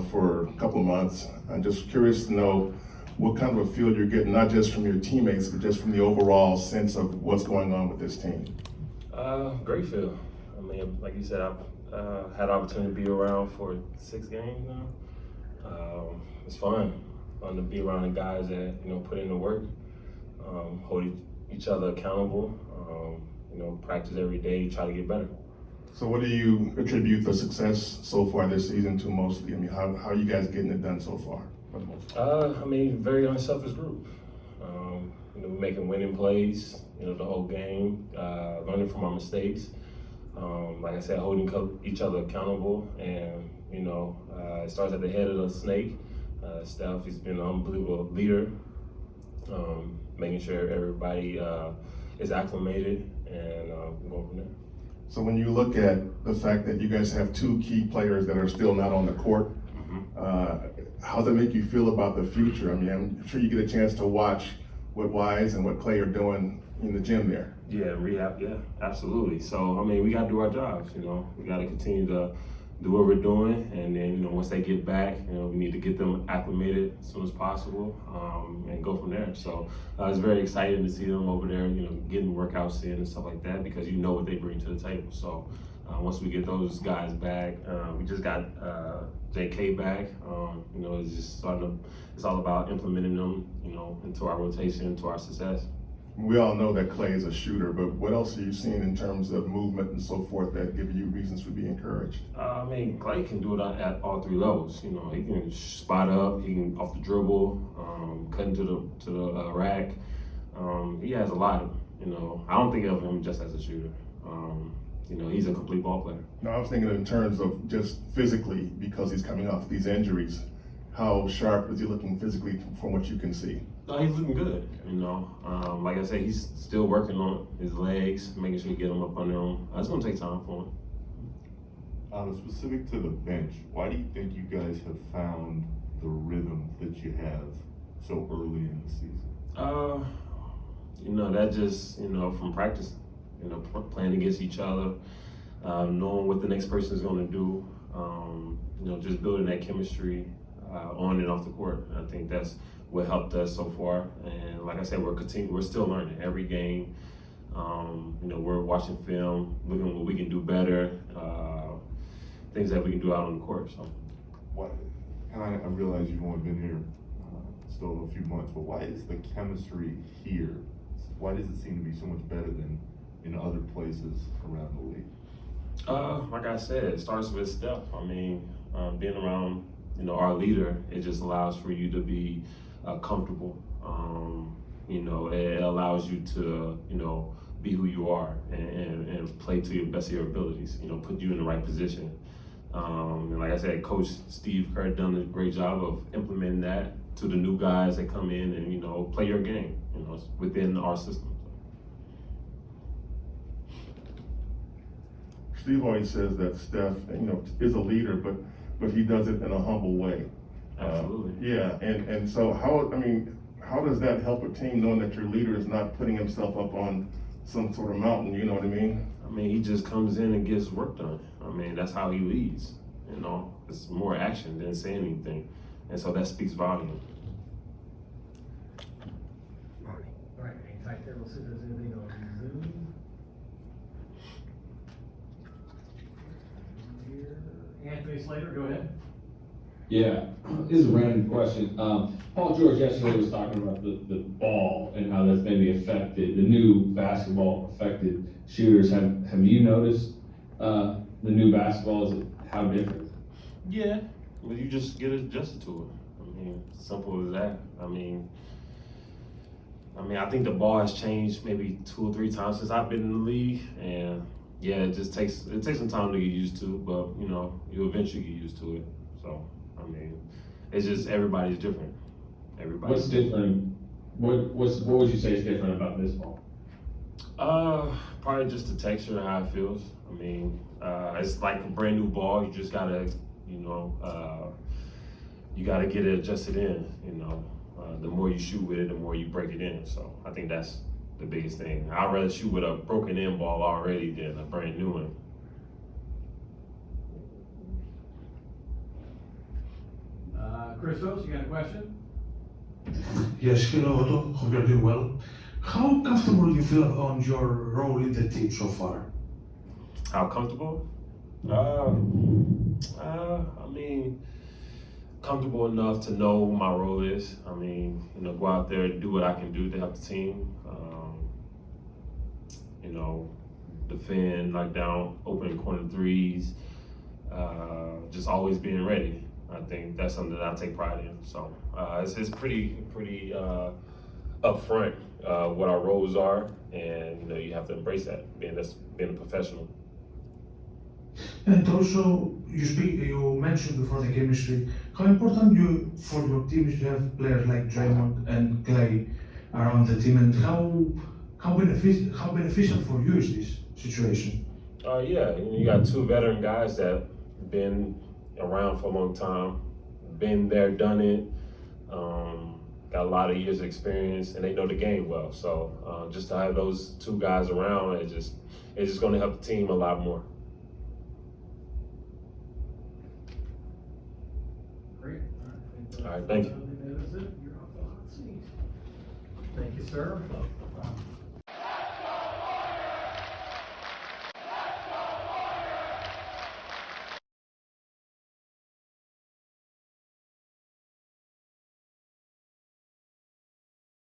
for a couple of months. I'm just curious to know what kind of a feel you're getting, not just from your teammates, but just from the overall sense of what's going on with this team. Great feel. I mean, like you said, I've had the opportunity to be around for 6 games now. It's fun to be around the guys that, put in the work, hold each other accountable, practice every day, try to get better. So what do you attribute the success so far this season to mostly? I mean, how are you guys getting it done so far for the most part? I mean, very unselfish group. Making winning plays, the whole game, learning from our mistakes. Like I said, holding each other accountable, and it starts at the head of the snake. Steph, he's been an unbelievable leader, making sure everybody is acclimated, and going from there. So when you look at the fact that you guys have 2 key players that are still not on the court, how does that make you feel about the future? I mean, I'm sure you get a chance to watch what Wise and what Klay are doing in the gym there. Yeah, rehab, yeah, absolutely. So, I mean, we got to do our jobs, we got to continue to do what we're doing, and then, once they get back, we need to get them acclimated as soon as possible, and go from there. So, it's very exciting to see them over there, getting workouts in and stuff like that, because you know what they bring to the table. So, once we get those guys back, we just got JK back. It's just it's all about implementing them, into our rotation, into our success. We all know that Klay is a shooter, but what else are you seeing in terms of movement and so forth that give you reasons to be encouraged? I mean, Klay can do it at all 3 levels. He can spot up, he can off the dribble, cut into the rack. He has a lot of, I don't think of him just as a shooter. He's a complete ball player. No, I was thinking in terms of just physically, because he's coming off these injuries. How sharp is he looking physically from what you can see? No, he's looking good, Like I said, he's still working on his legs, making sure you get him up under him. It's going to take time for him. Specific to the bench, why do you think you guys have found the rhythm that you have so early in the season? That just, from practice, playing against each other, knowing what the next person is going to do, just building that chemistry on and off the court. I think that's what helped us so far. And like I said, we're still learning every game. We're watching film, looking at what we can do better, things that we can do out on the court. So, and I realize you've only been here still a few months, but why is the chemistry here? Why does it seem to be so much better than in other places around the league? Like I said, it starts with Steph. I mean, being around, our leader, it just allows for you to be comfortable. It allows you to, be who you are and play to your best of your abilities, put you in the right position. And like I said, Coach Steve Kerr done a great job of implementing that to the new guys that come in and, play your game, within our system. Steve always says that Steph, is a leader, but he does it in a humble way. Absolutely. Yeah, and so how does that help a team knowing that your leader is not putting himself up on some sort of mountain, you know what I mean? I mean, he just comes in and gets work done. I mean, that's how he leads, It's more action than saying anything. And so that speaks volume. All right, hang tight there. We'll see if there's anything on Zoom. Anthony Slater, go ahead. Yeah, this is a random question. Paul George yesterday was talking about the ball and how that's maybe affected, the new basketball affected shooters. Have you noticed the new basketball, how different? Yeah, well, you just get adjusted to it. I mean, simple as that. I mean, I think the ball has changed maybe 2 or 3 times since I've been in the league, and yeah, it takes some time to get used to, but you eventually get used to it. So, it's just everybody's different. What's different? What would you say is different about this ball? Probably just the texture and how it feels. It's like a brand new ball. You just gotta, you gotta get it adjusted in. The more you shoot with it, the more you break it in. So I think that's the biggest thing. I'd rather shoot with a broken in ball already than a brand new one. Christos, you got a question? Yes, hello, Otto. Hope you're doing well. How comfortable do you feel on your role in the team so far? How comfortable? I mean, comfortable enough to know what my role is. I mean, go out there and do what I can do to help the team. Defend, knock down, open corner threes. Just always being ready. I think that's something that I take pride in. So it's pretty upfront what our roles are, and you have to embrace that, being a professional. And also, you mentioned before the chemistry, how important for your team is to have players like Draymond and Klay around the team, and how beneficial for you is this situation? Yeah, you got two veteran guys that been around for a long time, been there, done it, got a lot of years of experience, and they know the game well. So just to have those two guys around, it's just going to help the team a lot more. Great. All right, thank you. That is it. You're off the hot seat. Thank you, sir.